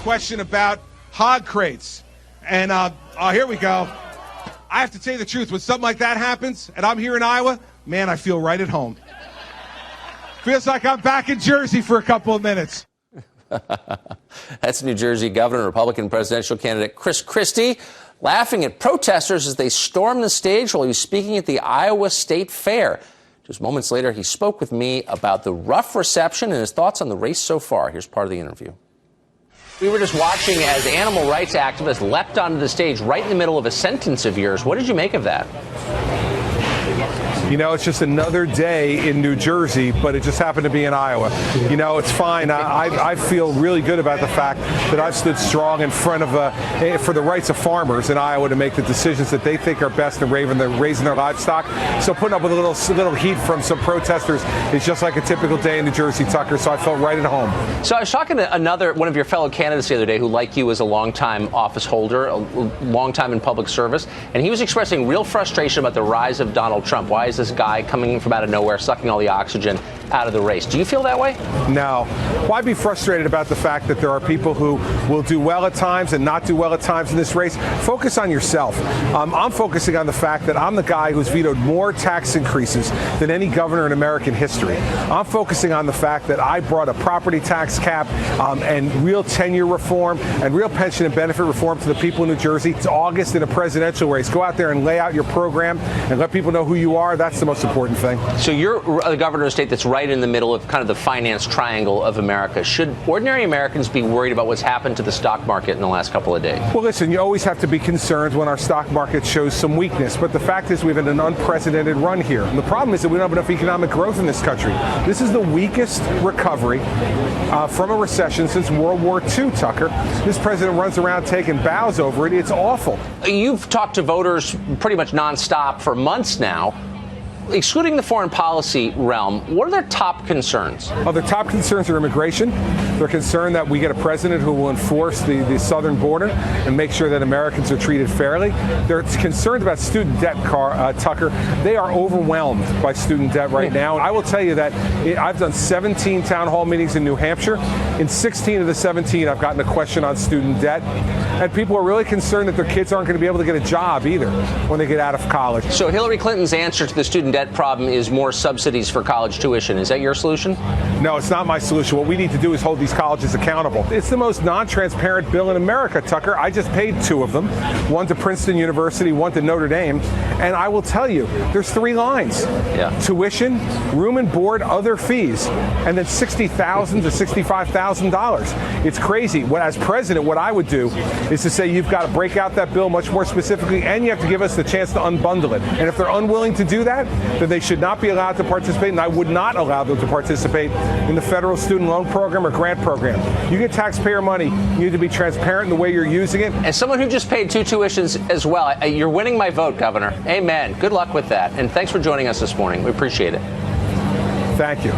question about hog crates. And here we go. I have to tell you the truth. When something like that happens, and I'm here in Iowa, man, I feel right at home. Feels like I'm back in Jersey for a couple of minutes. That's New Jersey Governor, Republican presidential candidate Christie, laughing at protesters as they stormed the stage while he was speaking at the Iowa State Fair. Just moments later, he spoke with me about the rough reception and his thoughts on the race so far. Here's part of the interview. We were just watching as animal rights activists leapt onto the stage right in the middle of a sentence of yours. What did you make of that? You know, it's just another day in New Jersey, but it just happened to be in Iowa. You know, it's fine. I feel really good about the fact that I've stood strong in front of for the rights of farmers in Iowa to make the decisions that they think are best in raising their livestock. So putting up with a little heat from some protesters is just like a typical day in New Jersey, Tucker. So I felt right at home. So I was talking to one of your fellow candidates the other day who, like you, is a longtime office holder, a long time in public service, and he was expressing real frustration about the rise of Donald Trump. Why is this guy coming from out of nowhere, sucking all the oxygen out of the race? Do you feel that way? No. Why be frustrated about the fact that there are people who will do well at times and not do well at times in this race? Focus on yourself. I'm focusing on the fact that I'm the guy who's vetoed more tax increases than any governor in American history. I'm focusing on the fact that I brought a property tax cap and real tenure reform and real pension and benefit reform to the people in New Jersey. It's August in a presidential race. Go out there and lay out your program and let people know who you are. That's the most important thing. So you're the governor of a state that's right in the middle of kind of the finance triangle of America. Should ordinary Americans be worried about what's happened to the stock market in the last couple of days? Well, listen, you always have to be concerned when our stock market shows some weakness. But the fact is we've had an unprecedented run here. And the problem is that we don't have enough economic growth in this country. This is the weakest recovery from a recession since World War II, Tucker. This president runs around taking bows over it. It's awful. You've talked to voters pretty much nonstop for months now. Excluding the foreign policy realm, what are their top concerns? Well, their top concerns are immigration. They're concerned that we get a president who will enforce the southern border and make sure that Americans are treated fairly. They're concerned about student debt, Tucker. They are overwhelmed by student debt right now. I will tell you that I've done 17 town hall meetings in New Hampshire. In 16 of the 17, I've gotten a question on student debt. And people are really concerned that their kids aren't going to be able to get a job either when they get out of college. So Hillary Clinton's answer to the student debt problem is more subsidies for college tuition. Is that your solution? No, it's not my solution. What we need to do is hold these colleges accountable. It's the most non-transparent bill in America, Tucker. I just paid two of them, one to Princeton University, one to Notre Dame. And I will tell you, there's three lines. Yeah. Tuition, room and board, other fees, and then $60,000 to $65,000. It's crazy. As president, what I would do is to say you've got to break out that bill much more specifically, and you have to give us the chance to unbundle it. And if they're unwilling to do that, then they should not be allowed to participate, and I would not allow them to participate in the federal student loan program or grant program. You get taxpayer money, you need to be transparent in the way you're using it. As someone who just paid two tuitions as well, you're winning my vote, Governor. Amen. Good luck with that. And thanks for joining us this morning. We appreciate it. Thank you.